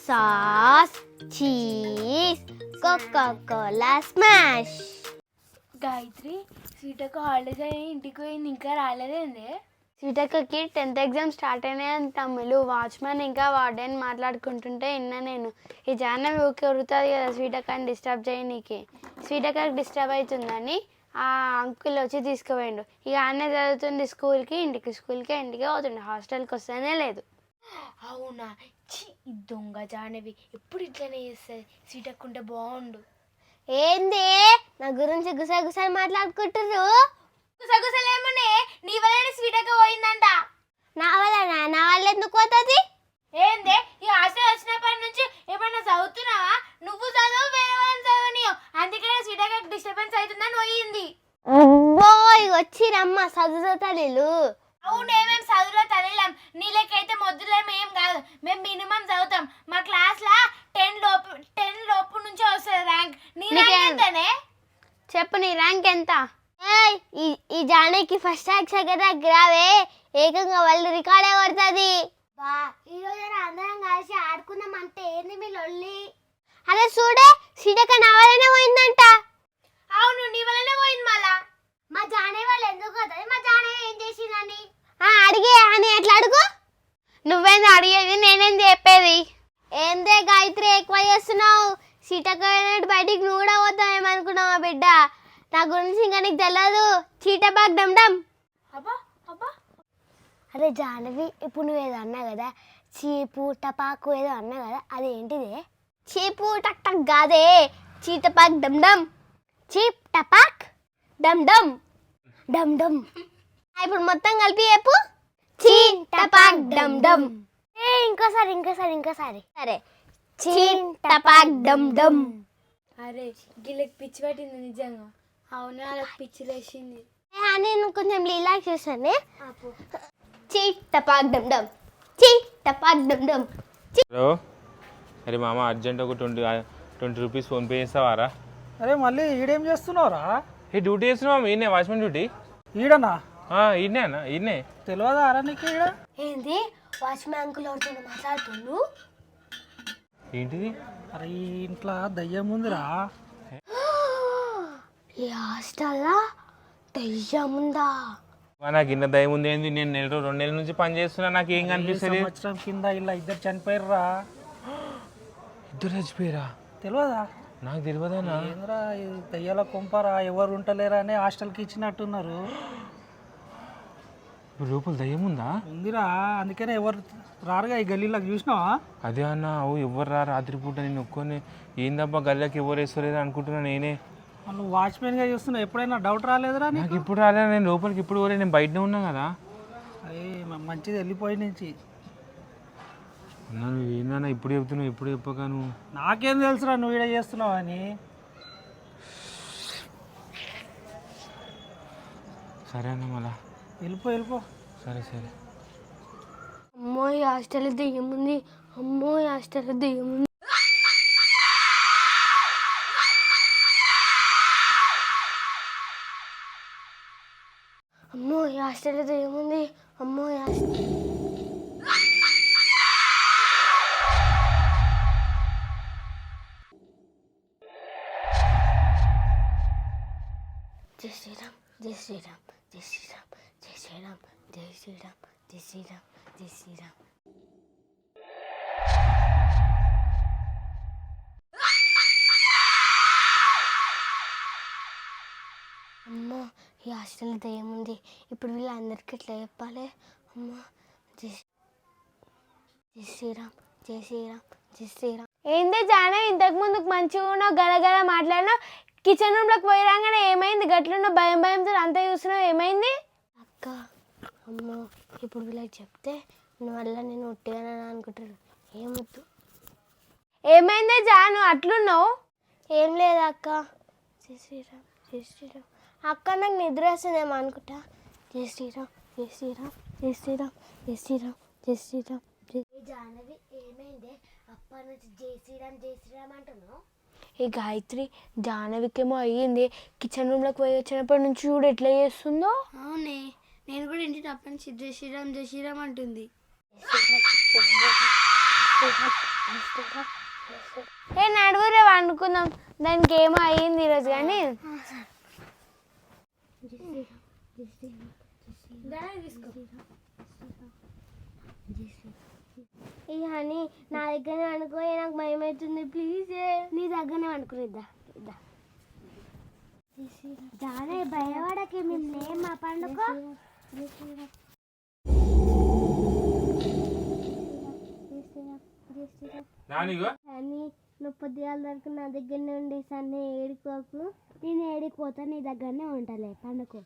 Sauce, cheese, Coca Cola smash. Gayatri సీటకు holidays అయ్యి ఇంటికి పోయింది, ఇంకా రాలేదేంది? సీతక్కకి 10th ఎగ్జామ్ స్టార్ట్ అయినాయని తమ్ముళ్ళు వాచ్మెన్ ఇంకా వార్డెన్ మాట్లాడుకుంటుంటే విన్నా నేను. ఈ జాహ్నవి ఊరికి ఉరుతుంది కదా స్వీటక్కని డిస్టర్బ్ చేయనీకి. స్వీటక్కకి డిస్టర్బ్ అవుతుందని ఆ అంకుల్ వచ్చి తీసుకుపోయిండు. ఇక అన్నే చదువుతుంది స్కూల్కి ఇంటికి పోతుండే, హాస్టల్కి వస్తేనే లేదు. అవునా, ఈ దొంగ జాహ్నవి ఎప్పుడు ఇట్లనే చేస్తుంది. సీటక్కుంటే బాగుండు. ఏంది నా గురించి గుసగుసలు మాట్లాడుకుంటుర్రు? గుసగుసలేమనే, నీ వల్లనే స్వీటక్క పోయిందంట. నా వల్ల ఎందుకు పోతుంది? ఏందే ఈ హాస్టల్ వచ్చినప్పటి నుంచి ఏమన్నా చదువుతున్నావా? నువ్వు చదువు, వేరే వాళ్ళని చదవనియో, అందుకనే స్వీటక్కకి డిస్టర్బెన్స్ అవుతుందని పోయింది. వచ్చిరమ్మ చదువు తల్లిలు. అవును, ఏమేమి చదువులో తల్లిలాం. నీ లెక్కైతే మొద్దులేమో ఏం కాదు, మేము మినిమం చదువుతాం. మా క్లాస్ లా 10 లోపు నుంచే వస్తుంది ర్యాంక్. నీ ర్యాంక్ ఎంతనే? చెప్పు నీ ర్యాంక్ ఎంత? ఈ Janaki first rank second rank రావే, ఏకంగా వాళ్ళు రికార్డే పడుతుంది. ఈ రోజు అందరం కలిసి ఆడుకుందాం అంటే ఏంది మీ లొల్లి? అదే చూడే సీటక్క నా వల్లనే పోయిందంట. అవును, నీ వల్లనే పోయింది. మళ్ళా మా జానే వాళ్ళు ఎందుకు పోతుంది? మా జానే ఏం చేసిందని అడిగే అని ఎట్లా అడుగు? నువ్వేంది అడిగేది, నేనేంది చెప్పేది? ఏందే గాయత్రి ఎక్కువ చేస్తున్నావు? సీటక్క బయటికి నువ్వు కూడా పోతావేమనుకున్నావా బిడ్డ? నా గురించి ఇంకా నీకు తెలియదు. చీటబాగ్ డమ్ డమ్. అరే జాహ్నవి, ఇప్పుడు నువ్వు ఏదో అన్నా కదా, చీపు టపాకు ఏదో అన్నా కదా, అదేంటిదే? చీపు టక్ టక్ కాదే, చీటపాక్ డమ్ డమ్. చీప్ టపాక్ డమ్ డమ్ డమ్ డమ్. ఇప్పుడు మొత్తం కలిపి చెప్పు, చీ టపాక్ డమ్ డమ్. ఇంకోసారి సరే, చీ టపాక్ డమ్ డమ్. అరే గిల్లకి పిచ్చి పట్టింది నిజంగా. అవునా, వాళ్ళకి పిచ్చి లేచింది. నేను కొంచెం లీలా చూసాను. చీ టపాక్ డమ్ డమ్, చీ టపాక్ డమ్ డమ్. హలో, అరే మామ అర్జెంట్ ఒక 20 రూపీస్ ఫోన్పే చేస్తావారా? అరే మళ్ళీ ఈడేం చేస్తున్నావురా? ఈ డ్యూటీ చేస్తున్నావు, ఈయనే వాచ్మెన్ డ్యూటీ. ఈడనా? ఈయనే అన్న, ఈయనే. తెలియదా అరా నీకు? ఈడ ఏంది వాచ్మెన్ అంకుల్ ఎవరితో మాట్లాడుతుండు? ఏంటిది? అరే ఈ ఇంట్లో దయ్యం ఉందిరా. ఈ హాస్టల్లా దయ్యం ఉందా? నాకు ఇన్న దయం ఉంది ఏంది? నేను 2 నెలల నుంచి పని చేస్తున్నా, నాకు ఏం కనిపిస్తుంది? సంవత్సరం కింద ఇలా 2 చనిపోయారురా. 2 చచ్చిపోయారా? తెలియదా? నాకు తెలియదన్నా. ఏంద్రా దయ్యాల కొంపరా, ఎవరు ఉంటలేరా అని హాస్టల్కి ఇచ్చినట్టున్నారు. లోపల దయ్యం ఉందా? ఉందిరా, అందుకనే ఎవరు రారుగా ఈ గల్లీలోకి. చూసినావా? అదే అన్న, ఎవరు రా రాత్రిపూట నేను ఒక్కొని ఏందబ్బా గల్లీకి ఎవరు వేసుకోలేదు అనుకుంటున్నా నేనే. నువ్వు వాచ్మెన్గా చూస్తున్నావు, ఎప్పుడైనా డౌట్ రాలేదురా నాకు ఇప్పుడు రాలేదు, నేను లోపలికి ఇప్పుడు పోలే, నేను బయటనే ఉన్నా కదా. అరే మంచిది, వెళ్ళిపోయి నుంచి. అన్నా నువ్వు ఏందన్నా ఇప్పుడు చెప్తున్నావు, ఇప్పుడు చెప్పక నువ్వు. నాకేం తెలుసురా నువ్వు ఈడ చేస్తున్నావు అని. సరే అన్న, మళ్ళా వెళ్ళిపో. సరే. అమ్మో ఈ హాస్టల్ దెయ్యం ఉంది, అమ్మో ఈ హాస్టల్ దెయ్యం ఉంది. అమ్మో ఈ హాస్టల్ దెయ్యం ఉంది, అమ్మో ఈ హాస్టల్. జై శ్రీరామ్, జై శ్రీరామ్, జై శ్రీరామ్, జై శ్రీరామ్, జై శ్రీరామ్, జై శ్రీరామ్, జై శ్రీరామ్. అమ్మో ఈ హాస్టల్ దయ్యం ఉంది, ఇప్పుడు వీళ్ళందరికీ ఎట్లా చెప్పాలి? అమ్మో జై శ్రీరామ్, జై శ్రీరామ్, జై శ్రీరామ్. ఏందే జానా, ఇంతకు ముందుకు మంచిగా ఉన్నావు, గలగల మాట్లాడినావు, కిచెన్ రూమ్లోకి పోయి రాగానే ఏమైంది? గట్లున్న భయంతో అంతా చూస్తున్నావు, ఏమైంది? అక్క అమ్మో ఇప్పుడు వీళ్ళకి చెప్తే వల్ల నేను ఒట్టిగానే అనుకుంటారు. ఏమొద్దు. ఏమైందే జాను అట్లున్నావు? ఏం లేదు అక్క. జై శ్రీరామ్, జై శ్రీరామ్. అక్క నాకు నిద్ర వస్తుందేమో అనుకుంటా. జై శ్రీరామ్, జై శ్రీరామ్, జై శ్రీరామ్, జై శ్రీరామ్, జై శ్రీరామ్. జానవి ఏమైందే అప్ప నుంచి జై శ్రీరామ్ జై శ్రీరామ్ అంటున్నావు? ఈ గాయత్రి జానవికేమో అయ్యింది, కిచెన్ రూమ్లోకి పోయి వచ్చినప్పటి నుంచి చూడు ఎట్లా చేస్తుందో. అవునే, నేను కూడా ఇంటి తప్ప నుంచి జై శ్రీరామ్ జై శ్రీరామ్ అంటుంది. ఏ నడువురే వండుకుందాం, దానికి ఏమో అయ్యింది ఈరోజు కానీ. ఈ హనీ నా దగ్గరనే అనుకో, నాకు భయం అవుతుంది, ప్లీజ్. నీ దగ్గరనే వండుకునిద్దా ఇద్దా. జానే భయపడకి, మేము మా పండుగ. నానిగో అని నువ్వు పొద్దుగాల వరకు నా దగ్గరనే ఉండేసాన్ని ఏడుకోకు. నేను ఏడిపోతా, నీ దగ్గరనే ఉంటాలే పండుకో.